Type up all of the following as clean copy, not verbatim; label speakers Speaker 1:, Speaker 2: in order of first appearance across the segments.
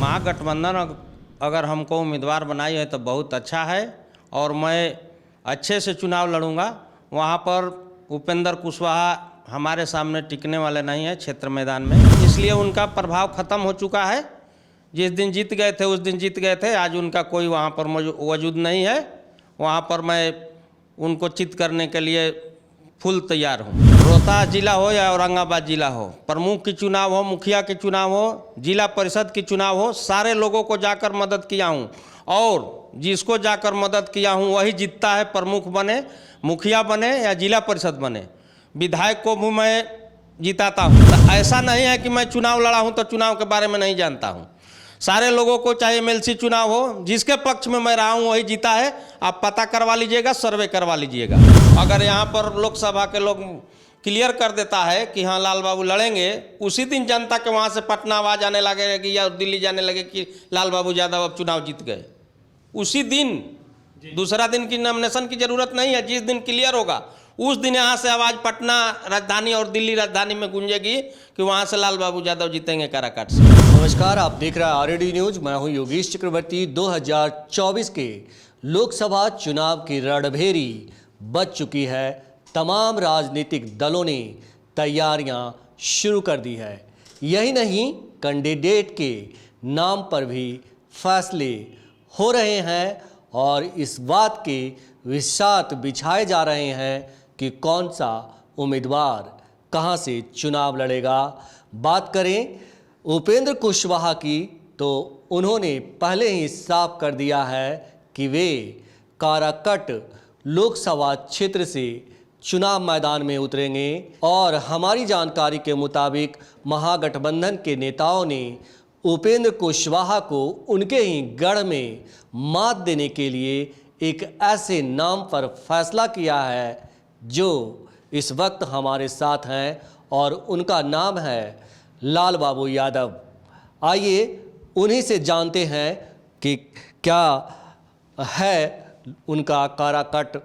Speaker 1: महागठबंधन अगर हमको उम्मीदवार बनाई है तो बहुत अच्छा है और मैं अच्छे से चुनाव लड़ूंगा। वहाँ पर उपेंद्र कुशवाहा हमारे सामने टिकने वाले नहीं हैं क्षेत्र मैदान में, इसलिए उनका प्रभाव खत्म हो चुका है। जिस दिन जीत गए थे उस दिन जीत गए थे, आज उनका कोई वहाँ पर वजूद नहीं है। वहाँ पर मैं उनको चित करने के लिए फुल तैयार हूँ। रोहतास जिला हो या औरंगाबाद जिला हो, प्रमुख की चुनाव हो, मुखिया के चुनाव हो, जिला परिषद की चुनाव हो, सारे लोगों को जाकर मदद किया हूँ और जिसको जाकर मदद किया हूँ वही जीतता है। प्रमुख बने, मुखिया बने या जिला परिषद बने, विधायक को भी मैं जिताता हूँ। तो ऐसा नहीं है कि मैं चुनाव लड़ा हूँ तो चुनाव के बारे में नहीं जानता हूँ। सारे लोगों को, चाहे एमएलसी चुनाव हो, जिसके पक्ष में मैं रहा हूँ वही जीता है। आप पता करवा लीजिएगा, सर्वे करवा लीजिएगा। अगर यहाँ पर लोकसभा के लोग क्लियर कर देता है कि हाँ लाल बाबू लड़ेंगे, उसी दिन जनता के वहाँ से पटना आवाज़ आने लगेगी या दिल्ली जाने लगे कि लाल बाबू यादव अब चुनाव जीत गए। उसी दिन, दूसरा दिन की नॉमिनेशन की जरूरत नहीं है। जिस दिन क्लियर होगा उस दिन यहाँ से आवाज़ पटना राजधानी और दिल्ली राजधानी में गूंजेगी कि वहाँ से लाल बाबू यादव जीतेंगे काराकाट से।
Speaker 2: नमस्कार, आप देख रहे हैं आरडी न्यूज। मैं हूं योगेश चक्रवर्ती। 2024 के लोकसभा चुनाव की रणभेरी बच चुकी है। तमाम राजनीतिक दलों ने तैयारियां शुरू कर दी है। यही नहीं, कैंडिडेट के नाम पर भी फैसले हो रहे हैं और इस बात के विषाद बिछाए जा रहे हैं कि कौन सा उम्मीदवार कहां से चुनाव लड़ेगा। बात करें उपेंद्र कुशवाहा की तो उन्होंने पहले ही साफ कर दिया है कि वे काराकट लोकसभा क्षेत्र से चुनाव मैदान में उतरेंगे और हमारी जानकारी के मुताबिक महागठबंधन के नेताओं ने उपेंद्र कुशवाहा को उनके ही गढ़ में मात देने के लिए एक ऐसे नाम पर फैसला किया है जो इस वक्त हमारे साथ हैं और उनका नाम है लाल बाबू यादव। आइए उन्हीं से जानते हैं कि क्या है उनका काराकट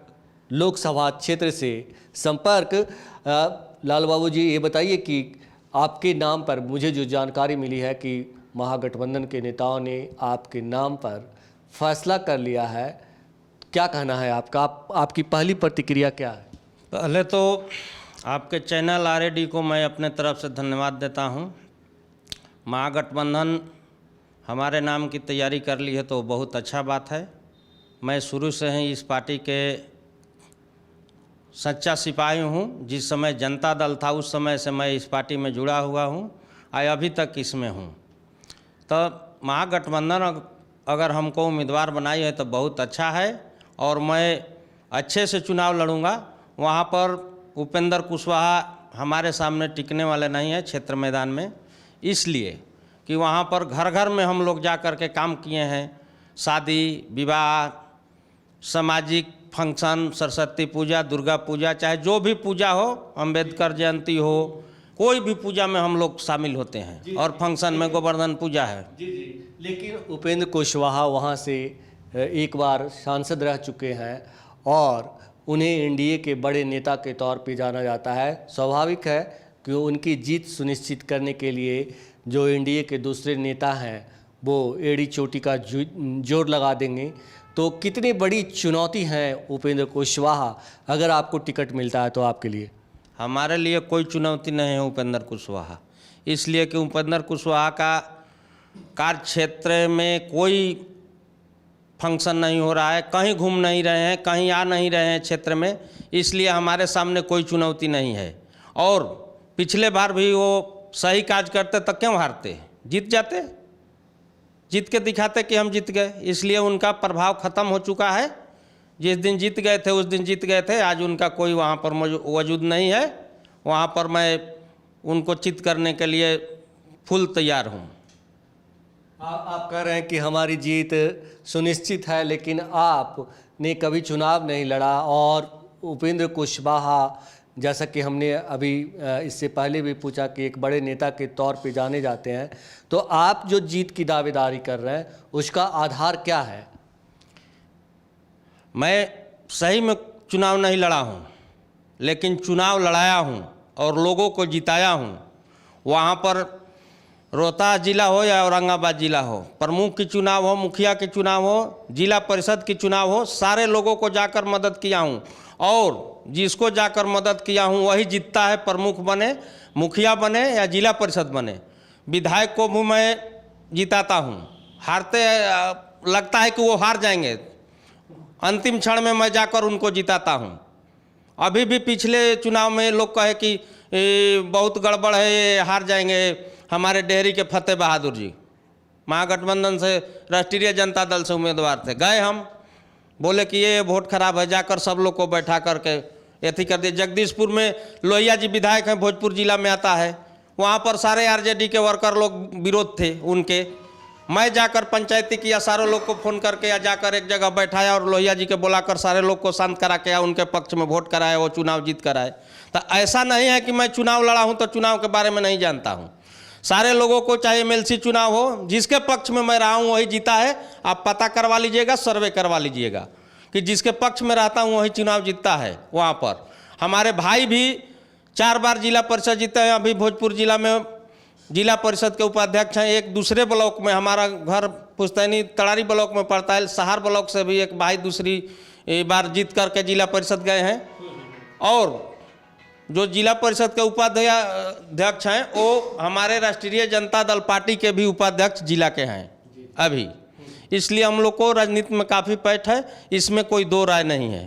Speaker 2: लोकसभा क्षेत्र से संपर्क। लाल बाबू जी, ये बताइए कि आपके नाम पर मुझे जो जानकारी मिली है कि महागठबंधन के नेताओं ने आपके नाम पर फैसला कर लिया है, क्या कहना है आपका? आपकी पहली प्रतिक्रिया क्या है?
Speaker 1: पहले तो आपके चैनल आरडी को मैं अपने तरफ से धन्यवाद देता हूं। महागठबंधन हमारे नाम की तैयारी कर ली है तो बहुत अच्छा बात है। मैं शुरू से ही इस पार्टी के सच्चा सिपाही हूं। जिस समय जनता दल था उस समय से मैं इस पार्टी में जुड़ा हुआ हूं और अभी तक इसमें हूं। तो महागठबंधन अगर हमको उम्मीदवार बनाई है तो बहुत अच्छा है और मैं अच्छे से चुनाव लड़ूंगा। वहाँ पर उपेंद्र कुशवाहा हमारे सामने टिकने वाले नहीं हैं क्षेत्र मैदान में, इसलिए कि वहाँ पर घर घर में हम लोग जा कर के काम किए हैं। शादी विवाह, सामाजिक फंक्शन, सरस्वती पूजा, दुर्गा पूजा, चाहे जो भी पूजा हो, अंबेडकर जयंती हो, कोई भी पूजा में हम लोग शामिल होते हैं और फंक्शन में गोवर्धन पूजा है।
Speaker 2: जी। लेकिन उपेंद्र कुशवाहा वहाँ से एक बार सांसद रह चुके हैं और उन्हें एनडीए के बड़े नेता के तौर पे जाना जाता है। स्वाभाविक है कि उनकी जीत सुनिश्चित करने के लिए जो एनडीए के दूसरे नेता हैं वो एड़ी चोटी का जोर लगा देंगे। तो कितनी बड़ी चुनौती है उपेंद्र कुशवाहा अगर आपको टिकट मिलता है तो आपके लिए?
Speaker 1: हमारे लिए कोई चुनौती नहीं है उपेंद्र कुशवाहा, इसलिए कि उपेंद्र कुशवाहा का कार्य क्षेत्र में कोई फंक्शन नहीं हो रहा है, कहीं घूम नहीं रहे हैं, कहीं आ नहीं रहे हैं क्षेत्र में, इसलिए हमारे सामने कोई चुनौती नहीं है। और पिछले बार भी वो सही काज करते तो क्यों हारते? जीत जाते, जीत के दिखाते कि हम जीत गए। इसलिए उनका प्रभाव खत्म हो चुका है। जिस दिन जीत गए थे उस दिन जीत गए थे, आज उनका कोई वहाँ पर वजूद नहीं है। वहाँ पर मैं उनको चित करने के लिए फुल तैयार हूँ।
Speaker 2: आप कह रहे हैं कि हमारी जीत सुनिश्चित है, लेकिन आपने कभी चुनाव नहीं लड़ा और उपेंद्र कुशवाहा, जैसा कि हमने अभी इससे पहले भी पूछा, कि एक बड़े नेता के तौर पे जाने जाते हैं, तो आप जो जीत की दावेदारी कर रहे हैं उसका आधार क्या है?
Speaker 1: मैं सही में चुनाव नहीं लड़ा हूँ, लेकिन चुनाव लड़ाया हूँ और लोगों को जिताया हूँ। वहाँ पर रोहतास जिला हो या औरंगाबाद जिला हो, प्रमुख की चुनाव हो, मुखिया के चुनाव हो, जिला परिषद की चुनाव हो, सारे लोगों को जाकर मदद किया हूँ और जिसको जाकर मदद किया हूँ वही जीतता है। प्रमुख बने, मुखिया बने या जिला परिषद बने, विधायक को भी मैं जिताता हूँ। हारते लगता है कि वो हार जाएंगे, अंतिम क्षण में मैं जाकर उनको जिताता हूँ। अभी भी पिछले चुनाव में लोग कहे कि बहुत गड़बड़ है, ये हार जाएंगे। हमारे डेहरी के फतेह बहादुर जी महागठबंधन से राष्ट्रीय जनता दल से उम्मीदवार थे, गए हम, बोले कि ये वोट खराब है, जाकर सब लोग को बैठा करके एथी कर दिए। जगदीशपुर में लोहिया जी विधायक हैं, भोजपुर जिला में आता है, वहाँ पर सारे आरजेडी के वर्कर लोग विरोध थे उनके। मैं जाकर पंचायती किया, सारे लोग को फ़ोन करके या जाकर एक जगह बैठाया और लोहिया जी के बुलाकर सारे लोग को शांत करा के या उनके पक्ष में वोट कराया, वो चुनाव जीत कर आए। तो ऐसा नहीं है कि मैं चुनाव लड़ा हूँ तो चुनाव के बारे में नहीं जानता हूँ। सारे लोगों को, चाहे एमएलसी चुनाव हो, जिसके पक्ष में मैं रहा हूँ वही जीता है। आप पता करवा लीजिएगा, सर्वे करवा लीजिएगा कि जिसके पक्ष में रहता हूँ वही चुनाव जीतता है। वहाँ पर हमारे भाई भी 4 बार जिला परिषद जीते हैं। अभी भोजपुर जिला में जिला परिषद के उपाध्यक्ष हैं। एक दूसरे ब्लॉक में, हमारा घर पुस्तैनी तड़ारी ब्लॉक में पड़ता है, सहार ब्लॉक से भी एक भाई दूसरी बार जीत करके जिला परिषद गए हैं। और जो जिला परिषद के उपाध्यक्ष हैं वो हमारे राष्ट्रीय जनता दल पार्टी के भी उपाध्यक्ष जिला के हैं अभी। इसलिए हम लोग को राजनीति में काफ़ी पैठ है, इसमें कोई दो राय नहीं है।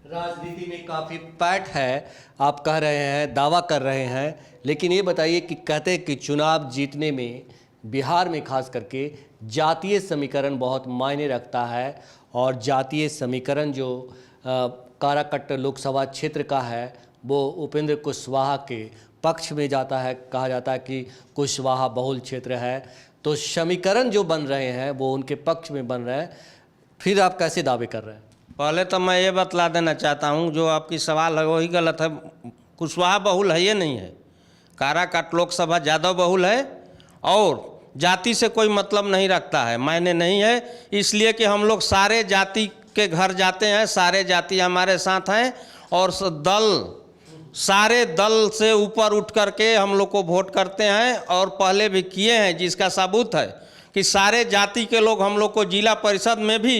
Speaker 2: राजनीति में काफ़ी पैठ है, आप कह रहे हैं, दावा कर रहे हैं, लेकिन ये बताइए कि कहते हैं कि चुनाव जीतने में बिहार में खास करके जातीय समीकरण बहुत मायने रखता है। और जातीय समीकरण जो काराकट लोकसभा क्षेत्र का है वो उपेंद्र कुशवाहा के पक्ष में जाता है। कहा जाता है कि कुशवाहा बहुल क्षेत्र है, तो समीकरण जो बन रहे हैं वो उनके पक्ष में बन रहे हैं। फिर आप कैसे दावे कर रहे हैं?
Speaker 1: पहले तो मैं ये बतला देना चाहता हूँ, जो आपकी सवाल है वही गलत है। कुशवाहा बहुल है ये नहीं है, काराकाट लोकसभा यादव बहुल है और जाति से कोई मतलब नहीं रखता है, मायने नहीं है। इसलिए कि हम लोग सारे जाति के घर जाते हैं, सारे जाति हमारे साथ हैं और सारे दल से ऊपर उठ करके हम लोग को वोट करते हैं और पहले भी किए हैं, जिसका सबूत है कि सारे जाति के लोग हम लोग को जिला परिषद में भी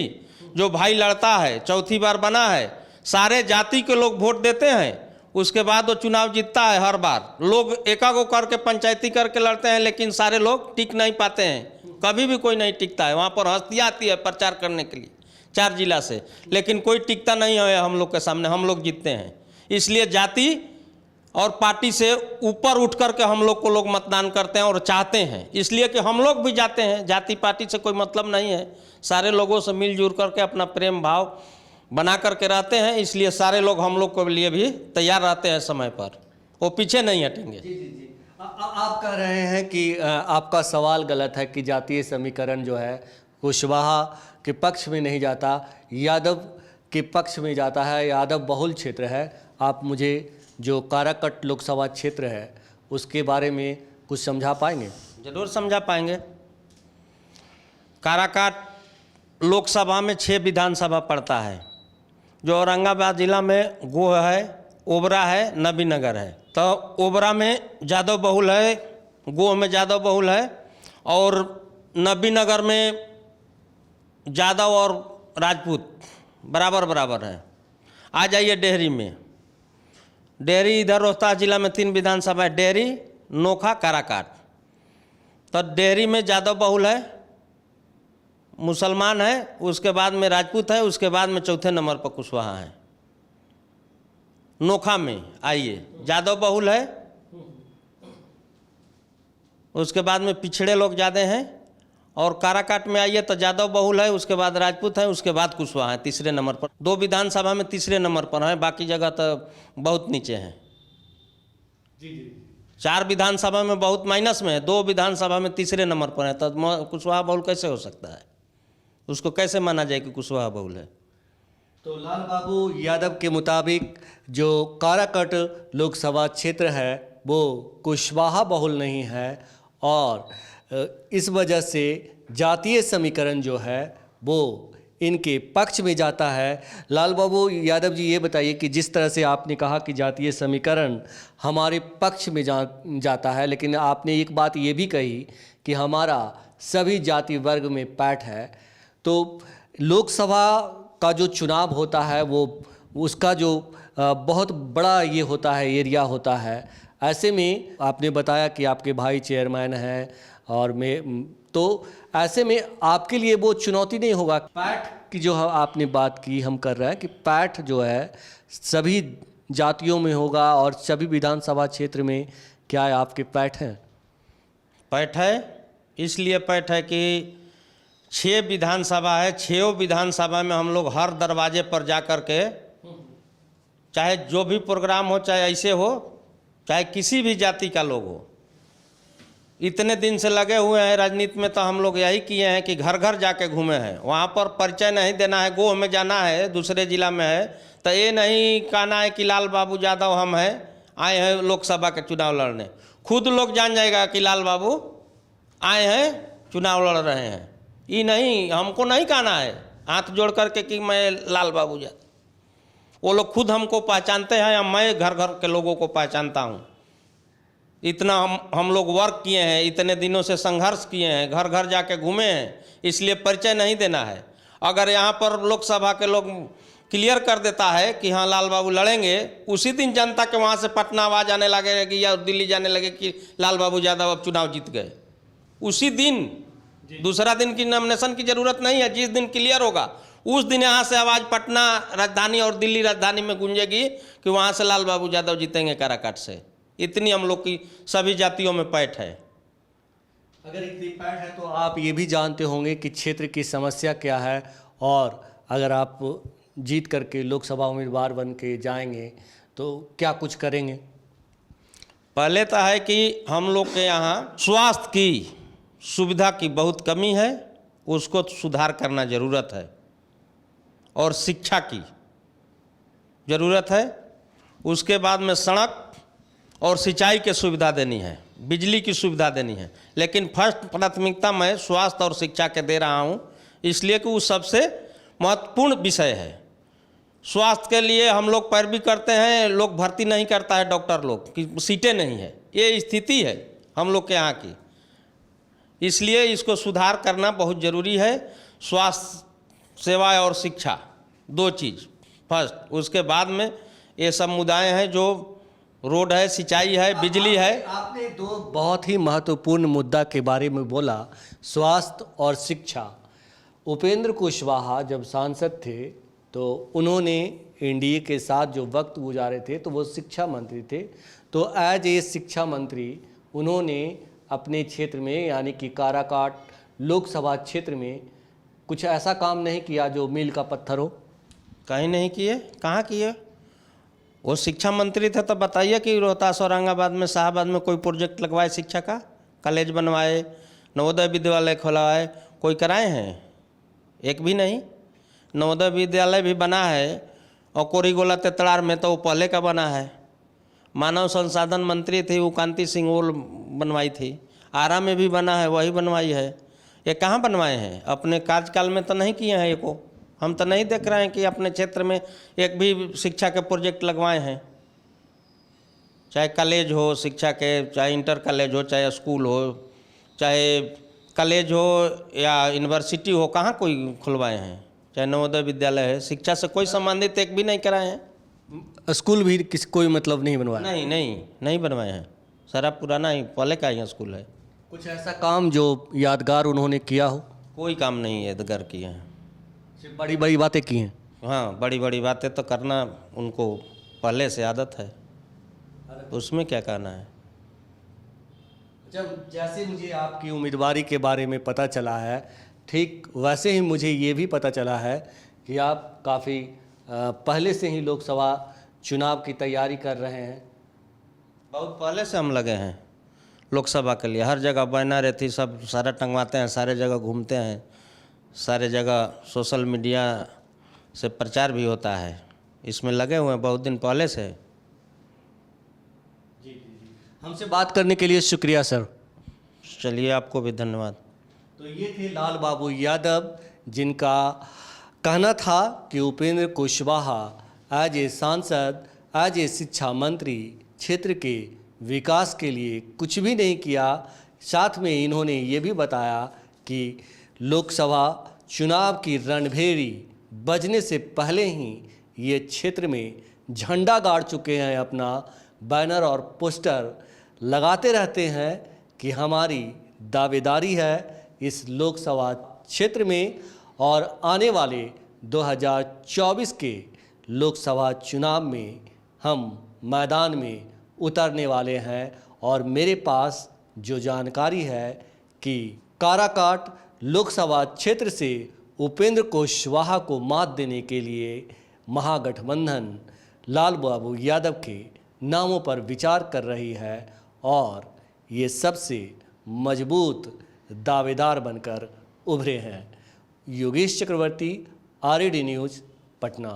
Speaker 1: जो भाई लड़ता है, चौथी बार बना है, सारे जाति के लोग वोट देते हैं। उसके बाद वो चुनाव जीतता है हर बार। लोग एकागो करके पंचायती करके लड़ते हैं, लेकिन सारे लोग टिक नहीं पाते हैं, कभी भी कोई नहीं टिकता है। वहाँ पर हस्तियाँ आती है प्रचार करने के लिए 4 जिला से, लेकिन कोई टिकता नहीं है हम लोग के सामने, हम लोग जीतते हैं। इसलिए जाति और पार्टी से ऊपर उठ करके हम लोग को लोग मतदान करते हैं और चाहते हैं, इसलिए कि हम लोग भी जाते हैं। जाति पार्टी से कोई मतलब नहीं है, सारे लोगों से मिलजुल करके अपना प्रेम भाव बना करके रहते हैं। इसलिए सारे लोग हम लोग के लिए भी तैयार रहते हैं समय पर, वो पीछे नहीं हटेंगे।
Speaker 2: जी। आप कह रहे हैं कि आपका सवाल गलत है कि जातीय समीकरण जो है कुशवाहा के पक्ष में नहीं जाता, यादव के पक्ष में जाता है, यादव बहुल क्षेत्र है। आप मुझे जो काराकट लोकसभा क्षेत्र है उसके बारे में कुछ समझा पाएंगे?
Speaker 1: जरूर समझा पाएंगे। काराकाट लोकसभा में 6 विधानसभा पड़ता है। जो औरंगाबाद जिला में गोह है, ओबरा है, नबीनगर है। तो ओबरा में यादव बहुल है, गोह में यादव बहुल है और नबीनगर में यादव और राजपूत बराबर बराबर है। आ जाइए डेहरी में। डेहरी इधर रोहतास जिला में 3 विधानसभा है, डेहरी, नोखा, काराकाट। तो डेहरी में यादव बहुल है, मुसलमान है, उसके बाद में राजपूत है, उसके बाद में चौथे नंबर पर कुशवाहा है। नोखा में आइए, यादव बहुल है, उसके बाद में पिछड़े लोग ज़्यादा हैं। और काराकाट में आइए तो यादव बहुल है, उसके बाद राजपूत है, उसके बाद कुशवाहा है तीसरे नंबर पर। 2 विधानसभा में तीसरे नंबर पर है, बाकी जगह तो बहुत नीचे हैं। जी। 4 विधानसभा में बहुत माइनस में है, 2 विधानसभा में तीसरे नंबर पर है। तो कुशवाहा बहुल कैसे हो सकता है? उसको कैसे माना जाए कि कुशवाहा बहुल है?
Speaker 2: तो लाल बाबू यादव के मुताबिक जो काराकट लोकसभा क्षेत्र है वो कुशवाहा बहुल नहीं है और इस वजह से जातीय समीकरण जो है वो इनके पक्ष में जाता है। लाल बाबू यादव जी, ये बताइए कि जिस तरह से आपने कहा कि जातीय समीकरण हमारे पक्ष में जाता है, लेकिन आपने एक बात ये भी कही कि हमारा सभी जाति वर्ग में पैठ है, तो लोकसभा का जो चुनाव होता है वो उसका जो बहुत बड़ा ये होता है, एरिया होता है। ऐसे में आपने बताया कि आपके भाई चेयरमैन हैं और मैं, तो ऐसे में आपके लिए वो चुनौती नहीं होगा? पैठ की जो आपने बात की, हम कर रहे हैं कि पैठ जो है सभी जातियों में होगा और सभी विधानसभा क्षेत्र में क्या आपके पैठ हैं?
Speaker 1: पैठ है, इसलिए पैठ है कि 6 विधानसभा है, 6 विधानसभा में हम लोग हर दरवाजे पर जा कर के, चाहे जो भी प्रोग्राम हो, चाहे ऐसे हो, चाहे किसी भी जाति का लोग हो, इतने दिन से लगे हुए हैं राजनीति में, तो हम लोग यही किए हैं कि घर घर जाके घूमे हैं। वहाँ पर परिचय नहीं देना है, गोह में जाना है, दूसरे जिला में है, तो ये नहीं कहना है कि लाल बाबू यादव हम हैं, आए हैं लोकसभा के चुनाव लड़ने। खुद लोग जान जाएगा कि लाल बाबू आए हैं, चुनाव लड़ रहे हैं। ये नहीं, हमको नहीं कहना है हाथ जोड़ करके कि मैं लाल बाबू यादव। वो लोग खुद हमको पहचानते हैं या मैं घर घर के लोगों को पहचानता हूँ। इतना हम लोग वर्क किए हैं, इतने दिनों से संघर्ष किए हैं, घर घर जाके घूमे हैं, इसलिए परिचय नहीं देना है। अगर यहाँ पर लोकसभा के लोग क्लियर कर देता है कि हाँ लाल बाबू लड़ेंगे, उसी दिन जनता के वहाँ से पटना आवाज आने लगेगी या दिल्ली जाने लगे कि लाल बाबू यादव अब चुनाव जीत गए। उसी दिन, दूसरा दिन की नॉमिनेशन की जरूरत नहीं है। जिस दिन क्लियर होगा उस दिन यहाँ से आवाज़ पटना राजधानी और दिल्ली राजधानी में गूंजेगी कि वहाँ से लाल बाबू यादव जीतेंगे काराकाट से। इतनी हम लोग की सभी जातियों में पैठ है।
Speaker 2: अगर इतनी पैठ है तो आप ये भी जानते होंगे कि क्षेत्र की समस्या क्या है, और अगर आप जीत करके लोकसभा उम्मीदवार बन के जाएंगे तो क्या कुछ करेंगे?
Speaker 1: पहले तो है कि हम लोग के यहाँ स्वास्थ्य की सुविधा की बहुत कमी है, उसको सुधार करना ज़रूरत है, और शिक्षा की ज़रूरत है। उसके बाद में सड़क और सिंचाई की सुविधा देनी है, बिजली की सुविधा देनी है। लेकिन फर्स्ट प्राथमिकता मैं स्वास्थ्य और शिक्षा के दे रहा हूँ, इसलिए कि वो सबसे महत्वपूर्ण विषय है। स्वास्थ्य के लिए हम लोग पैरवी करते हैं, लोग भर्ती नहीं करता है डॉक्टर लोग कि सीटें नहीं है, ये स्थिति है हम लोग के यहाँ की। इसलिए इसको सुधार करना बहुत ज़रूरी है। स्वास्थ्य सेवा और शिक्षा, 2 चीज़ फर्स्ट। उसके बाद में ये समुदाय हैं, जो रोड है, सिंचाई है, बिजली है।
Speaker 2: आपने 2 बहुत ही महत्वपूर्ण मुद्दा के बारे में बोला, स्वास्थ्य और शिक्षा। उपेंद्र कुशवाहा जब सांसद थे तो उन्होंने एनडीए के साथ जो वक्त गुजारे थे तो वो शिक्षा मंत्री थे। तो एज ए शिक्षा मंत्री उन्होंने अपने क्षेत्र में यानी कि काराकाट लोकसभा क्षेत्र में कुछ ऐसा काम नहीं किया जो मील का पत्थर हो?
Speaker 1: कहीं नहीं किए। कहाँ किए? वो शिक्षा मंत्री थे तो बताइए कि रोहतास औरंगाबाद में शाहबाद में कोई प्रोजेक्ट लगवाए, शिक्षा का कॉलेज बनवाए, नवोदय विद्यालय खोलवाए, कोई कराए हैं? एक भी नहीं। नवोदय विद्यालय भी बना है और कोरीगोला तेतड़ार में तो वो पहले का बना है। मानव संसाधन मंत्री थी वो कांति सिंह, वो बनवाई थी। आरा में भी बना है, वही बनवाई है। ये कहाँ बनवाए हैं? अपने कार्यकाल में तो नहीं किए हैं। ये को हम तो नहीं देख रहे हैं कि अपने क्षेत्र में एक भी शिक्षा के प्रोजेक्ट लगवाए हैं। चाहे कॉलेज हो शिक्षा के, चाहे इंटर कॉलेज हो, चाहे स्कूल हो, चाहे कॉलेज हो या यूनिवर्सिटी हो, कहाँ कोई खुलवाए हैं? चाहे नवोदय विद्यालय है, शिक्षा से कोई संबंधित एक भी नहीं कराए हैं।
Speaker 2: स्कूल भी किसी कोई मतलब नहीं बनवाया?
Speaker 1: नहीं बनवाए हैं। सारा पुराना ही पहले का ही स्कूल है।
Speaker 2: कुछ ऐसा काम जो यादगार उन्होंने किया हो?
Speaker 1: कोई काम नहीं यादगार किए हैं।
Speaker 2: सिर्फ बड़ी बड़ी बातें की हैं।
Speaker 1: हाँ, बड़ी बड़ी बातें तो करना उनको पहले से आदत है, उसमें क्या कहना है।
Speaker 2: जब जैसे मुझे आपकी उम्मीदवारी के बारे में पता चला है, ठीक वैसे ही मुझे ये भी पता चला है कि आप काफ़ी पहले से ही लोकसभा चुनाव की तैयारी कर रहे हैं।
Speaker 1: बहुत पहले से हम लगे हैं लोकसभा के लिए। हर जगह बैनर रहती, सब सारा टंगवाते हैं, सारे जगह घूमते हैं, सारे जगह सोशल मीडिया से प्रचार भी होता है। इसमें लगे हुए हैं बहुत दिन पहले से।
Speaker 2: जी। हमसे बात करने के लिए शुक्रिया सर।
Speaker 1: चलिए, आपको भी धन्यवाद।
Speaker 2: तो ये थे लाल बाबू यादव, जिनका कहना था कि उपेंद्र कुशवाहा एज ए सांसद, एज ए शिक्षा मंत्री क्षेत्र के विकास के लिए कुछ भी नहीं किया। साथ में इन्होंने ये भी बताया कि लोकसभा चुनाव की रणभेरी बजने से पहले ही ये क्षेत्र में झंडा गाड़ चुके हैं, अपना बैनर और पोस्टर लगाते रहते हैं कि हमारी दावेदारी है इस लोकसभा क्षेत्र में और आने वाले 2024 के लोकसभा चुनाव में हम मैदान में उतरने वाले हैं। और मेरे पास जो जानकारी है कि काराकाट लोकसभा क्षेत्र से उपेंद्र कुशवाहा को मात देने के लिए महागठबंधन लाल बाबू यादव के नामों पर विचार कर रही है और ये सबसे मजबूत दावेदार बनकर उभरे हैं। योगेश चक्रवर्ती, RAD न्यूज़, पटना।